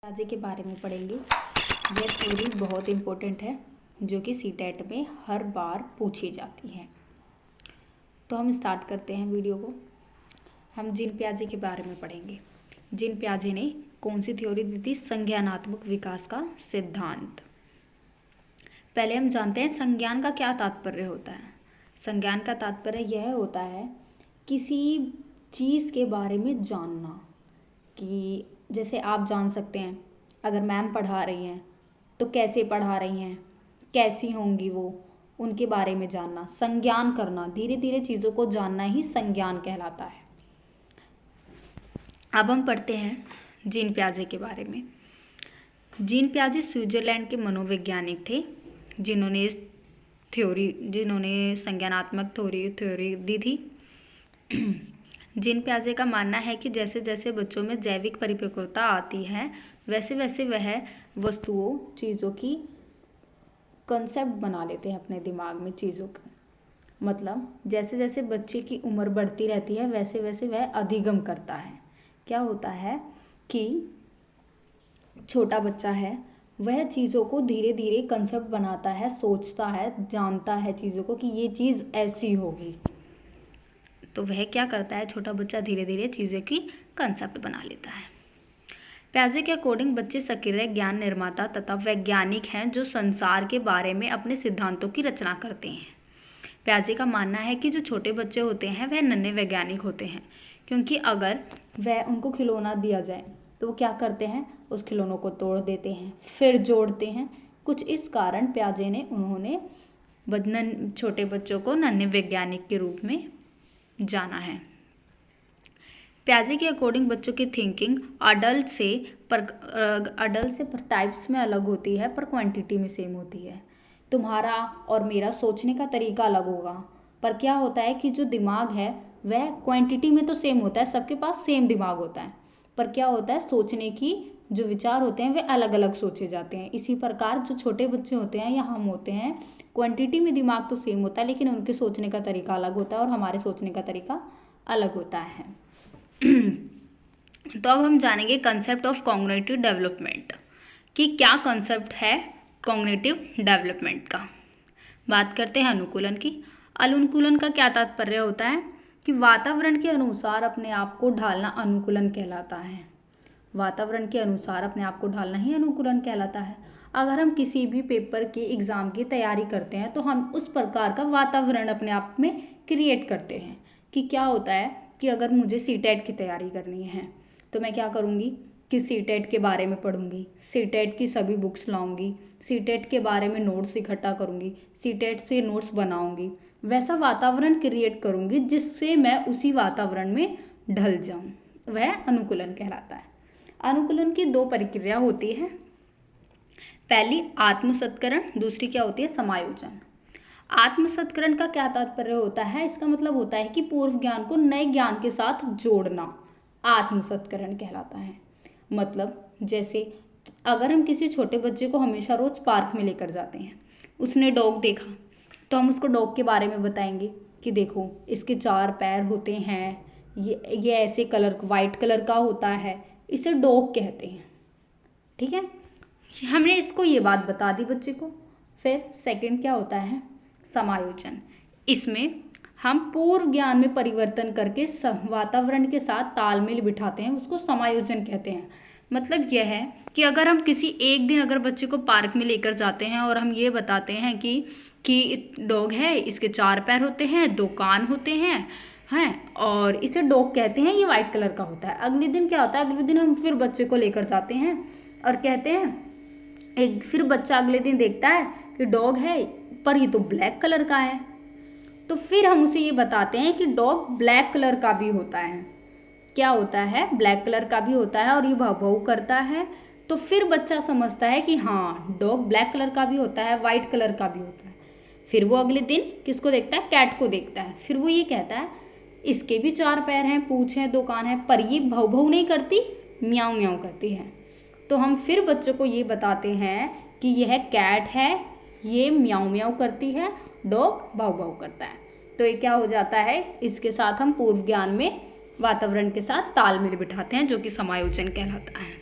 प्याजे के बारे में पढ़ेंगे। यह थ्योरी बहुत इम्पोर्टेंट है जो कि सीटेट में हर बार पूछी जाती है। तो हम स्टार्ट करते हैं वीडियो को। हम जीन प्याजे के बारे में पढ़ेंगे। जीन प्याजे ने कौन सी थ्योरी दी थी? संज्ञानात्मक विकास का सिद्धांत। पहले हम जानते हैं संज्ञान का क्या तात्पर्य होता है। संज्ञान का तात्पर्य यह होता है किसी चीज़ के बारे में जानना, कि जैसे आप जान सकते हैं अगर मैम पढ़ा रही हैं तो कैसे पढ़ा रही हैं, कैसी होंगी वो, उनके बारे में जानना, संज्ञान करना, धीरे धीरे चीज़ों को जानना ही संज्ञान कहलाता है। अब हम पढ़ते हैं जीन प्याजे के बारे में। जीन प्याजे स्विट्जरलैंड के मनोवैज्ञानिक थे जिन्होंने संज्ञानात्मक थ्योरी दी थी। जीन प्याजे का मानना है कि जैसे जैसे बच्चों में जैविक परिपक्वता आती है वैसे वैसे वह वस्तुओं, चीज़ों की कंसेप्ट बना लेते हैं अपने दिमाग में चीज़ों का। मतलब जैसे जैसे बच्चे की उम्र बढ़ती रहती है वैसे वैसे वह अधिगम करता है। क्या होता है कि छोटा बच्चा है वह चीज़ों को धीरे धीरे कंसेप्ट बनाता है, सोचता है, जानता है चीज़ों को कि ये चीज़ ऐसी होगी। तो वह क्या करता है, छोटा बच्चा धीरे धीरे चीज़ों की कंसेप्ट बना लेता है। प्याजे के अकॉर्डिंग बच्चे सक्रिय ज्ञान निर्माता तथा वैज्ञानिक हैं जो संसार के बारे में अपने सिद्धांतों की रचना करते हैं। प्याजे का मानना है कि जो छोटे बच्चे होते हैं वह नन्हे वैज्ञानिक होते हैं, क्योंकि अगर वह उनको खिलौना दिया जाए तो वो क्या करते हैं, उस खिलौनों को तोड़ देते हैं, फिर जोड़ते हैं। कुछ इस कारण प्याजे ने उन्होंने छोटे बच्चों को नन्हे वैज्ञानिक के रूप में जाना है। प्याजे के अकॉर्डिंग बच्चों की थिंकिंग अडल्ट से टाइप्स में अलग होती है पर क्वांटिटी में सेम होती है। तुम्हारा और मेरा सोचने का तरीका अलग होगा, पर क्या होता है कि जो दिमाग है वह क्वांटिटी में तो सेम होता है, सबके पास सेम दिमाग होता है, पर क्या होता है सोचने की जो विचार होते हैं वे अलग अलग सोचे जाते हैं। इसी प्रकार जो छोटे बच्चे होते हैं या हम होते हैं, क्वांटिटी में दिमाग तो सेम होता है लेकिन उनके सोचने का तरीका अलग होता है और हमारे सोचने का तरीका अलग होता है। तो अब हम जानेंगे कंसेप्ट ऑफ कॉग्निटिव डेवलपमेंट, कि क्या कंसेप्ट है कॉग्निटिव डेवलपमेंट का। बात करते हैं अनुकूलन की। अनुकूलन का क्या तात्पर्य होता है कि वातावरण के अनुसार अपने आप को ढालना अनुकूलन कहलाता है। वातावरण के अनुसार अपने आप को ढालना ही अनुकूलन कहलाता है। अगर हम किसी भी पेपर के एग्ज़ाम की तैयारी करते हैं तो हम उस प्रकार का वातावरण अपने आप में क्रिएट करते हैं। कि क्या होता है कि अगर मुझे सीटेट की तैयारी करनी है तो मैं क्या करूँगी कि सीटेट के बारे में पढ़ूंगी, सीटेट की सभी बुक्स लाऊंगी, सीटेट के बारे में नोट्स इकट्ठा करूंगी, सीटेट से नोट्स बनाऊंगी, वैसा वातावरण क्रिएट करूंगी जिससे मैं उसी वातावरण में ढल जाऊं। वह अनुकूलन कहलाता है। अनुकूलन की दो प्रक्रिया होती है। पहली आत्मसत्करण, दूसरी क्या होती है, समायोजन। आत्मसत्करण का क्या तात्पर्य होता है? इसका मतलब होता है कि पूर्व ज्ञान को नए ज्ञान के साथ जोड़ना आत्मसत्करण कहलाता है। मतलब जैसे अगर हम किसी छोटे बच्चे को हमेशा रोज पार्क में लेकर जाते हैं, उसने डॉग देखा तो हम उसको डॉग के बारे में बताएंगे कि देखो इसके 4 पैर होते हैं, ये ऐसे कलर, वाइट कलर का होता है, इसे डॉग कहते हैं। ठीक है, हमने इसको ये बात बता दी बच्चे को। फिर सेकंड क्या होता है, समायोजन। इसमें हम पूर्व ज्ञान में परिवर्तन करके वातावरण के साथ तालमेल बिठाते हैं, उसको समायोजन कहते हैं। मतलब यह है कि अगर हम किसी एक दिन अगर बच्चे को पार्क में लेकर जाते हैं और हम ये बताते हैं कि डॉग है, इसके 4 पैर होते हैं, 2 कान होते हैं और इसे डॉग कहते हैं, ये वाइट कलर का होता है। अगले दिन क्या होता है, अगले दिन हम फिर बच्चे को लेकर जाते हैं और कहते हैं, फिर बच्चा अगले दिन देखता है कि डॉग है पर ये तो ब्लैक कलर का है। तो फिर हम उसे ये बताते हैं कि डॉग ब्लैक कलर का भी होता है। क्या होता है, ब्लैक कलर का भी होता है और ये भाव भाव करता है। तो फिर बच्चा समझता है कि हाँ डॉग ब्लैक कलर का भी होता है, वाइट कलर का भी होता है। फिर वो अगले दिन किसको देखता है, कैट को देखता है। फिर वो ये कहता है इसके भी 4 पैर हैं, पूँछ है, 2 कान है, पर ये भाव भाव नहीं करती, म्याऊं म्याऊं करती है। तो हम फिर बच्चों को ये बताते हैं कि यह कैट है, ये म्याऊं म्याऊं करती है, डॉग भाव भाव करता है। तो ये क्या हो जाता है, इसके साथ हम पूर्व ज्ञान में वातावरण के साथ तालमेल बिठाते हैं जो कि समायोजन कहलाता है।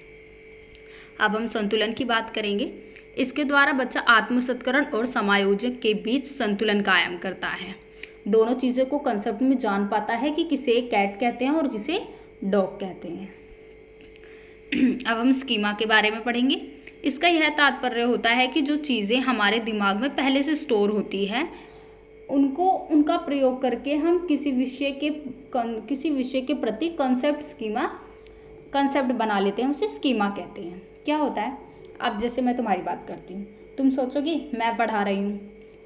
अब हम संतुलन की बात करेंगे। इसके द्वारा बच्चा आत्मसत्करण और समायोजन के बीच संतुलन कायम करता है। दोनों चीज़ों को कंसेप्ट में जान पाता है कि किसे कैट कहते हैं और किसे डॉग कहते हैं। अब हम स्कीमा के बारे में पढ़ेंगे। इसका यह तात्पर्य होता है कि जो चीज़ें हमारे दिमाग में पहले से स्टोर होती है उनका प्रयोग करके हम किसी विषय के प्रति कंसेप्ट बना लेते हैं, उसे स्कीमा कहते हैं। क्या होता है, अब जैसे मैं तुम्हारी बात करती हूँ, तुम सोचोगे मैं पढ़ा रही हूँ,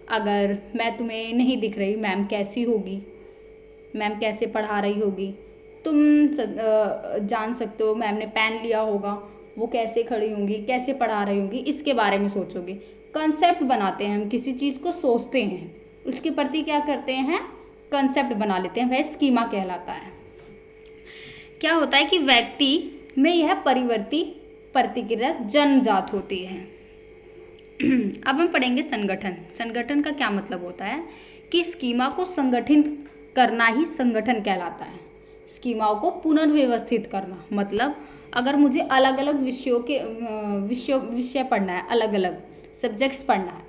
अगर मैं तुम्हें नहीं दिख रही मैम कैसी होगी, मैम कैसे पढ़ा रही होगी, तुम जान सकते हो मैम ने पेन लिया होगा, वो कैसे खड़ी होंगी, कैसे पढ़ा रही होंगी, इसके बारे में सोचोगे। कंसेप्ट बनाते हैं, हम किसी चीज़ को सोचते हैं, उसके प्रति क्या करते हैं, कंसेप्ट बना लेते हैं, वह स्कीमा कहलाता है। क्या होता है कि व्यक्ति में यह परिवर्ती प्रतिक्रिया जन्मजात होती है। अब हम पढ़ेंगे संगठन। संगठन का क्या मतलब होता है कि स्कीमा को संगठित करना ही संगठन कहलाता है। स्कीमाओं को पुनर्व्यवस्थित करना मतलब अगर मुझे अलग अलग विषय पढ़ना है, अलग अलग सब्जेक्ट्स पढ़ना है,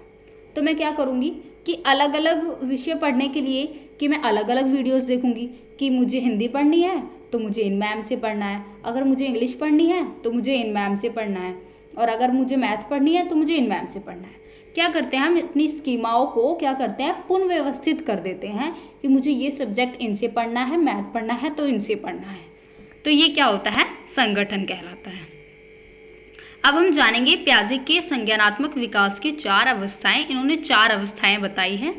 तो मैं क्या करूँगी कि अलग अलग विषय पढ़ने के लिए कि मैं अलग अलग वीडियोस देखूँगी कि मुझे हिंदी पढ़नी है तो मुझे इन मैम से पढ़ना है, अगर मुझे इंग्लिश पढ़नी है तो मुझे इन मैम से पढ़ना है, और अगर मुझे मैथ पढ़नी है तो मुझे इन मैम से पढ़ना है। क्या करते हैं हम अपनी स्कीमाओं को क्या करते हैं, पुनर्व्यवस्थित कर देते हैं कि मुझे ये सब्जेक्ट इनसे पढ़ना है, मैथ पढ़ना है तो इनसे पढ़ना है। तो ये क्या होता है, संगठन कहलाता है। अब हम जानेंगे पियाजे के संज्ञानात्मक विकास की 4 अवस्थाएं। इन्होंने 4 अवस्थाएं बताई हैं।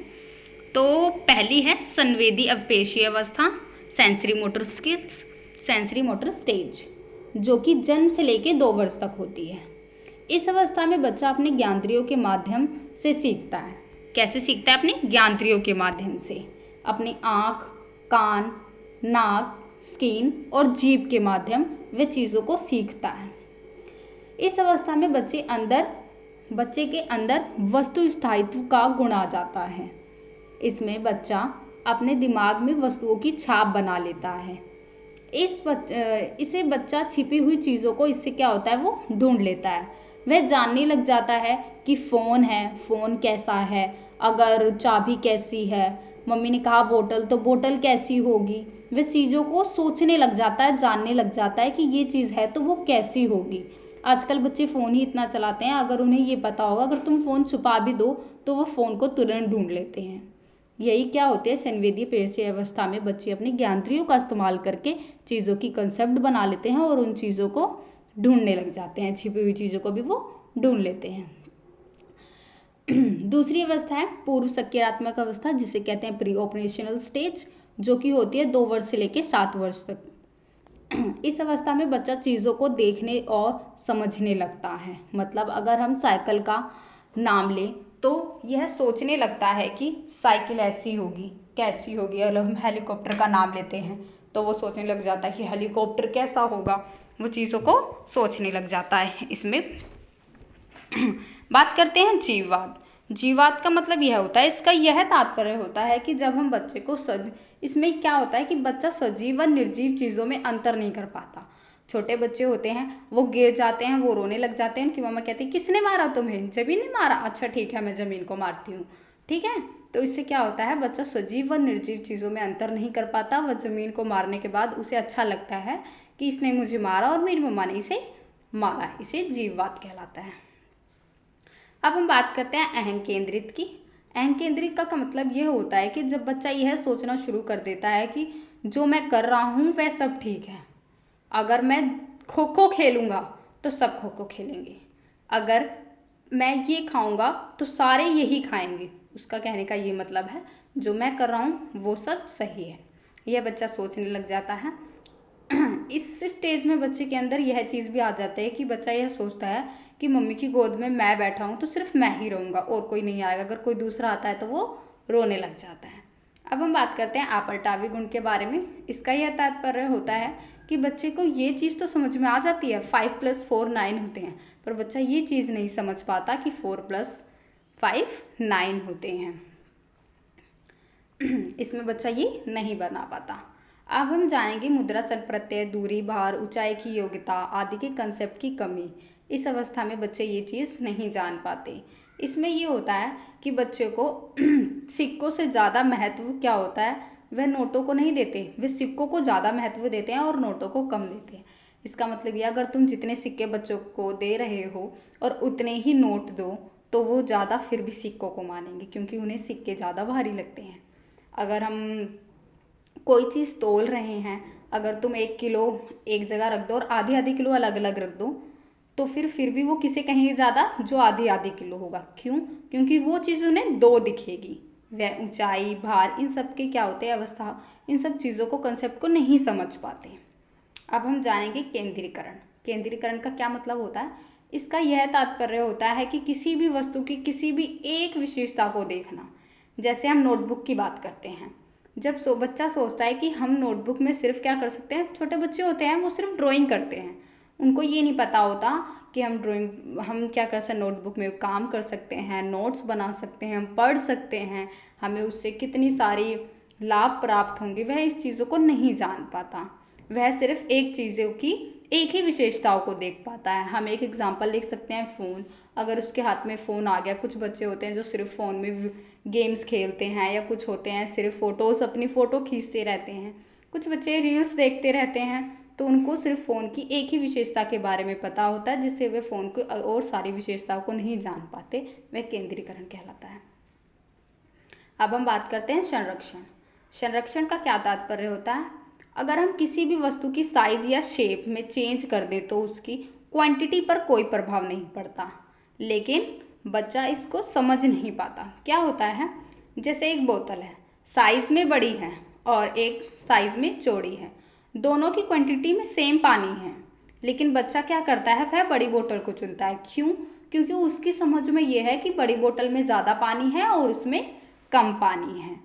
तो पहली है संवेदी अवपेशीय अवस्था, sensory motor skills, sensory motor stage, जो कि जन्म से लेकर 2 वर्ष तक होती है। इस अवस्था में बच्चा अपने ज्ञानेंद्रियों के माध्यम से सीखता है। कैसे सीखता है, अपने ज्ञानेंद्रियों के माध्यम से, अपनी आँख, कान, नाक, स्किन और जीभ के माध्यम वे चीज़ों को सीखता है। इस अवस्था में बच्चे के अंदर वस्तु स्थायित्व का गुण आ जाता है। इसमें बच्चा अपने दिमाग में वस्तुओं की छाप बना लेता है। इसे बच्चा छिपी हुई चीज़ों को, इससे क्या होता है, वो ढूंढ लेता है। वह जानने लग जाता है कि फ़ोन है, फ़ोन कैसा है, अगर चाबी कैसी है, मम्मी ने कहा बोतल तो बोतल कैसी होगी। वह चीज़ों को सोचने लग जाता है, जानने लग जाता है कि ये चीज़ है तो वो कैसी होगी। आजकल बच्चे फ़ोन ही इतना चलाते हैं, अगर उन्हें ये पता होगा अगर तुम फ़ोन छुपा भी दो तो वो फ़ोन को तुरंत ढूंढ लेते हैं। यही क्या होते हैं, संवेदी पेशीय अवस्था में बच्चे अपने ज्ञानेंद्रियों का इस्तेमाल करके चीज़ों की कंसेप्ट बना लेते हैं और उन चीज़ों को ढूंढने लग जाते हैं, छिपी हुई चीज़ों को भी वो ढूंढ लेते हैं। दूसरी अवस्था है पूर्व सक्रियात्मक अवस्था, जिसे कहते हैं प्री ऑपरेशनल स्टेज, जो कि होती है 2 वर्ष से लेकर 7 वर्ष तक। इस अवस्था में बच्चा चीज़ों को देखने और समझने लगता है। मतलब अगर हम साइकिल का नाम लें तो यह सोचने लगता है कि साइकिल ऐसी होगी, कैसी होगी। अगर हम हेलीकॉप्टर का नाम लेते हैं तो वो सोचने लग जाता है कि हेलीकॉप्टर कैसा होगा, वो चीज़ों को सोचने लग जाता है। इसमें बात करते हैं जीववाद। जीववाद का मतलब यह होता है, इसका यह तात्पर्य होता है कि जब हम बच्चे को इसमें क्या होता है कि बच्चा सजीव व निर्जीव चीज़ों में अंतर नहीं कर पाता। छोटे बच्चे होते हैं, वो गिर जाते हैं, वो रोने लग जाते हैं, उनकी मम्मा कहती है किसने मारा तुम्हें, जमीन ने मारा, अच्छा ठीक है मैं ज़मीन को मारती हूँ, ठीक है। तो इससे क्या होता है, बच्चा सजीव व निर्जीव चीज़ों में अंतर नहीं कर पाता। वह ज़मीन को मारने के बाद उसे अच्छा लगता है कि इसने मुझे मारा और मेरी मम्मा ने इसे मारा। इसे जीववाद कहलाता है। अब हम बात करते हैं अहं केंद्रित की। अहं केंद्रित का मतलब यह होता है कि जब बच्चा यह सोचना शुरू कर देता है कि जो मैं कर रहा हूँ वह सब ठीक है, अगर मैं खो खो खेलूँगा तो सब खो खो खेलेंगे, अगर मैं ये खाऊँगा तो सारे यही खाएंगे। उसका कहने का ये मतलब है जो मैं कर रहा हूँ वो सब सही है, यह बच्चा सोचने लग जाता है। इस स्टेज में बच्चे के अंदर यह चीज़ भी आ जाती है कि बच्चा यह सोचता है कि मम्मी की गोद में मैं बैठा हूँ तो सिर्फ मैं ही रहूँगा और कोई नहीं आएगा, अगर कोई दूसरा आता है तो वो रोने लग जाता है। अब हम बात करते हैं आपलटावी गुण के बारे में। इसका यह तात्पर्य होता है कि बच्चे को ये चीज़ तो समझ में आ जाती है 5 + 4 9 होते हैं, पर बच्चा ये चीज़ नहीं समझ पाता कि 4 + 5 9 होते हैं। इसमें बच्चा ये नहीं बना पाता। अब हम जानेंगे मुद्रा, सल प्रत्यय, दूरी, भार, ऊंचाई की योग्यता आदि के कंसेप्ट की कमी। इस अवस्था में बच्चे ये चीज़ नहीं जान पाते। इसमें ये होता है कि बच्चे को सिक्कों से ज़्यादा महत्व क्या होता है, वह नोटों को नहीं देते, वे सिक्कों को ज़्यादा महत्व देते हैं और नोटों को कम देते हैं। इसका मतलब ये, अगर तुम जितने सिक्के बच्चों को दे रहे हो और उतने ही नोट दो तो वो ज़्यादा फिर भी सिक्कों को मानेंगे, क्योंकि उन्हें सिक्के ज़्यादा भारी लगते हैं। अगर हम कोई चीज़ तोल रहे हैं, अगर तुम 1 किलो एक जगह रख दो और आधी आधी किलो अलग अलग रख दो तो फिर भी वो किसे कहेंगे ज़्यादा, जो आधी आधी किलो होगा। क्यों? क्योंकि वो चीज़ उन्हें दो दिखेगी। वह ऊंचाई, भार, इन सब के क्या होते हैं, अवस्था, इन सब चीज़ों को, कंसेप्ट को नहीं समझ पाते। अब हम जानेंगे केंद्रीकरण। केंद्रीकरण का क्या मतलब होता है? इसका यह तात्पर्य होता है कि किसी भी वस्तु की किसी भी एक विशेषता को देखना। जैसे हम नोटबुक की बात करते हैं, जब बच्चा सोचता है कि हम नोटबुक में सिर्फ क्या कर सकते हैं, छोटे बच्चे होते हैं वो सिर्फ ड्राइंग करते हैं, उनको ये नहीं पता होता कि हम क्या कर सकते हैं, नोटबुक में काम कर सकते हैं, नोट्स बना सकते हैं, हम पढ़ सकते हैं, हमें उससे कितनी सारी लाभ प्राप्त होंगे, वह इस चीज़ों को नहीं जान पाता। वह सिर्फ एक चीज़ों की एक ही विशेषताओं को देख पाता है। हम एक एग्जांपल लिख सकते हैं, फ़ोन। अगर उसके हाथ में फ़ोन आ गया, कुछ बच्चे होते हैं जो सिर्फ फ़ोन में गेम्स खेलते हैं, या कुछ होते हैं सिर्फ अपनी फ़ोटो खींचते रहते हैं, कुछ बच्चे रील्स देखते रहते हैं, तो उनको सिर्फ फ़ोन की एक ही विशेषता के बारे में पता होता है, जिससे वे फ़ोन की और सारी विशेषताओं को नहीं जान पाते। वह केंद्रीकरण कहलाता है। अब हम बात करते हैं संरक्षण। संरक्षण का क्या तात्पर्य होता है? अगर हम किसी भी वस्तु की साइज या शेप में चेंज कर दें तो उसकी क्वांटिटी पर कोई प्रभाव नहीं पड़ता, लेकिन बच्चा इसको समझ नहीं पाता। क्या होता है, जैसे एक बोतल है, साइज में बड़ी है और एक साइज में चौड़ी है, दोनों की क्वांटिटी में सेम पानी है, लेकिन बच्चा क्या करता है, वह बड़ी बोतल को चुनता है। क्यों? क्योंकि उसकी समझ में यह है कि बड़ी बोतल में ज़्यादा पानी है और उसमें कम पानी है।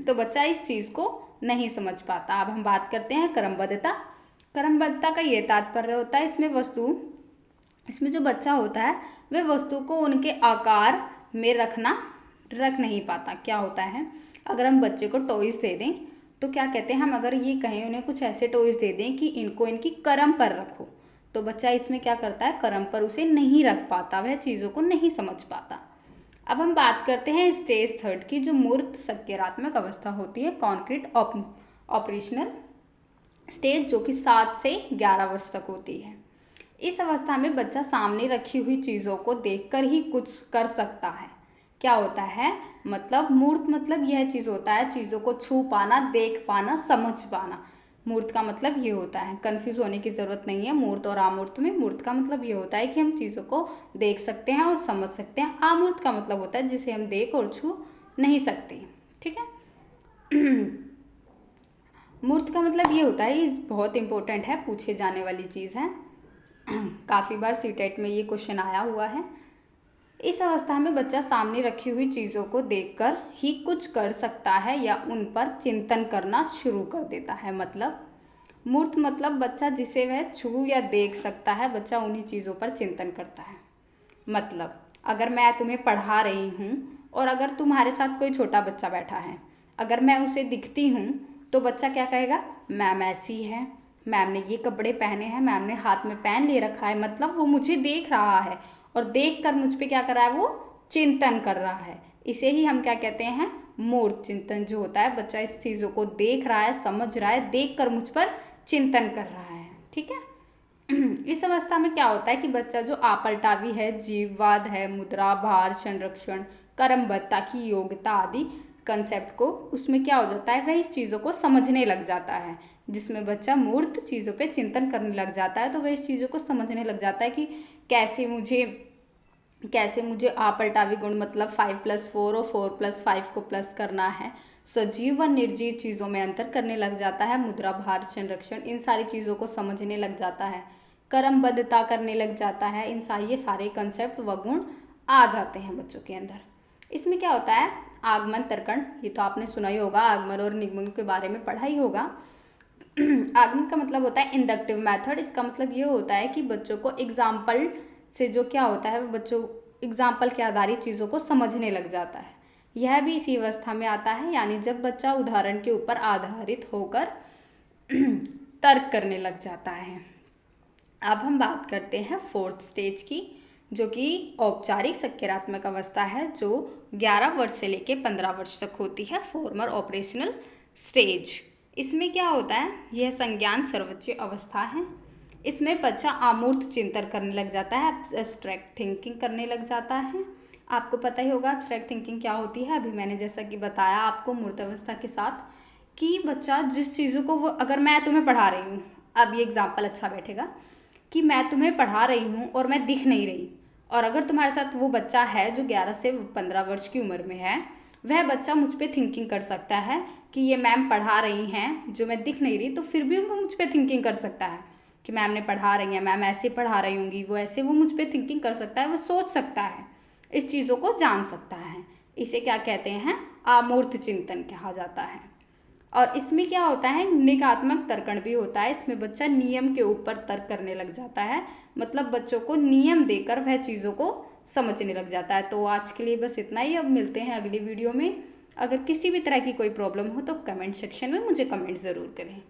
तो बच्चा इस चीज़ को नहीं समझ पाता। अब हम बात करते हैं क्रमबद्धता। क्रमबद्धता का ये तात्पर्य होता है, इसमें जो बच्चा होता है वह वस्तु को उनके आकार में रख नहीं पाता। क्या होता है, अगर हम बच्चे को टॉयज़ दे दें तो क्या कहते हैं, हम अगर ये कहें उन्हें कुछ ऐसे टॉयज़ दे दें कि इनको इनकी क्रम पर रखो, तो बच्चा इसमें क्या करता है, क्रम पर उसे नहीं रख पाता, वह चीज़ों को नहीं समझ पाता। अब हम बात करते हैं स्टेज 3 की, जो मूर्त सकारात्मक अवस्था होती है, कॉन्क्रीट ऑपरेशनल स्टेज, जो कि 7 से 11 वर्ष तक होती है। इस अवस्था में बच्चा सामने रखी हुई चीज़ों को देखकर ही कुछ कर सकता है। क्या होता है, मतलब मूर्त मतलब यह चीज़ होता है, चीज़ों को छू पाना, देख पाना, समझ पाना। मूर्त का मतलब ये होता है, कन्फ्यूज़ होने की ज़रूरत नहीं है मूर्त और अमूर्त में। मूर्त का मतलब ये होता है कि हम चीज़ों को देख सकते हैं और समझ सकते हैं। अमूर्त का मतलब होता है जिसे हम देख और छू नहीं सकते। ठीक है। मूर्त का मतलब ये होता है, ये बहुत इंपॉर्टेंट है, पूछे जाने वाली चीज़ है। काफ़ी बार सीटेट में ये क्वेश्चन आया हुआ है। इस अवस्था में बच्चा सामने रखी हुई चीज़ों को देखकर ही कुछ कर सकता है या उन पर चिंतन करना शुरू कर देता है। मतलब मूर्त मतलब बच्चा जिसे वह छू या देख सकता है, बच्चा उन्हीं चीज़ों पर चिंतन करता है। मतलब अगर मैं तुम्हें पढ़ा रही हूँ और अगर तुम्हारे साथ कोई छोटा बच्चा बैठा है, अगर मैं उसे दिखती हूँ तो बच्चा क्या कहेगा, मैम ऐसी है, मैम ने ये कपड़े पहने हैं, मैम ने हाथ में पेन ले रखा है। मतलब वो मुझे देख रहा है और देख कर मुझ पे क्या कर रहा है, वो चिंतन कर रहा है। इसे ही हम क्या कहते हैं, मूर्त चिंतन जो होता है, बच्चा इस चीज़ों को देख रहा है, समझ रहा है, देख कर मुझ पर चिंतन कर रहा है। ठीक है। इस अवस्था में क्या होता है कि बच्चा जो आपलटावी है, जीववाद है, मुद्रा, भार, संरक्षण, कर्मबद्धता की योग्यता आदि कंसेप्ट को, उसमें क्या हो जाता है, वह इस चीज़ों को समझने लग जाता है। जिसमें बच्चा मूर्त चीज़ों पे चिंतन करने लग जाता है, तो वह इस चीज़ों को समझने लग जाता है कि कैसे मुझे आपलटावी गुण मतलब 5+4 और 4+5 को प्लस करना है। सजीव व निर्जीव चीज़ों में अंतर करने लग जाता है। मुद्रा, भार, संरक्षण, इन सारी चीज़ों को समझने लग जाता है। कर्मबद्धता करने लग जाता है। ये सारे कंसेप्ट व गुण आ जाते हैं बच्चों के अंदर। इसमें क्या होता है, आगमन, तर्कण, ये तो आपने सुना ही होगा, आगमन और निगमन के बारे में पढ़ा ही होगा। आगमन का मतलब होता है इंडक्टिव मेथड। इसका मतलब ये होता है कि बच्चों को एग्जाम्पल से जो क्या होता है, बच्चों एग्जाम्पल के आधारित चीज़ों को समझने लग जाता है। यह भी इसी अवस्था में आता है, यानी जब बच्चा उदाहरण के ऊपर आधारित होकर तर्क करने लग जाता है। अब हम बात करते हैं फोर्थ स्टेज की, जो कि औपचारिक सकारात्मक अवस्था है, जो 11 वर्ष से लेकर 15 वर्ष तक होती है, फॉर्मर ऑपरेशनल स्टेज। इसमें क्या होता है, यह संज्ञान सर्वोच्च अवस्था है। इसमें बच्चा अमूर्त चिंतन करने लग जाता है, एब्स्ट्रैक्ट थिंकिंग करने लग जाता है। आपको पता ही होगा एब्स्ट्रैक्ट थिंकिंग क्या होती है। अभी मैंने जैसा कि बताया आपको मूर्त अवस्था के साथ, कि बच्चा जिस चीज़ों को वो, अगर मैं तुम्हें पढ़ा रही हूँ, अब ये एग्जाम्पल अच्छा बैठेगा कि मैं तुम्हें पढ़ा रही हूँ और मैं दिख नहीं रही, और अगर तुम्हारे साथ वो बच्चा है जो 11 से 15 वर्ष की उम्र में है, वह बच्चा मुझ पे थिंकिंग कर सकता है कि ये मैम पढ़ा रही हैं जो मैं दिख नहीं रही, तो फिर भी वो मुझ पे थिंकिंग कर सकता है कि मैम ने पढ़ा रही हैं, मैम ऐसे पढ़ा रही होंगी, वो ऐसे, वो मुझ पे थिंकिंग कर सकता है, वो सोच सकता है, इस चीज़ों को जान सकता है। इसे क्या कहते हैं, अमूर्त चिंतन कहा जाता है। और इसमें क्या होता है, निगात्मक तर्कण भी होता है। इसमें बच्चा नियम के ऊपर तर्क करने लग जाता है, मतलब बच्चों को नियम देकर वह चीज़ों को समझने लग जाता है। तो आज के लिए बस इतना ही, अब मिलते हैं अगली वीडियो में। अगर किसी भी तरह की कोई प्रॉब्लम हो तो कमेंट सेक्शन में मुझे कमेंट ज़रूर करें।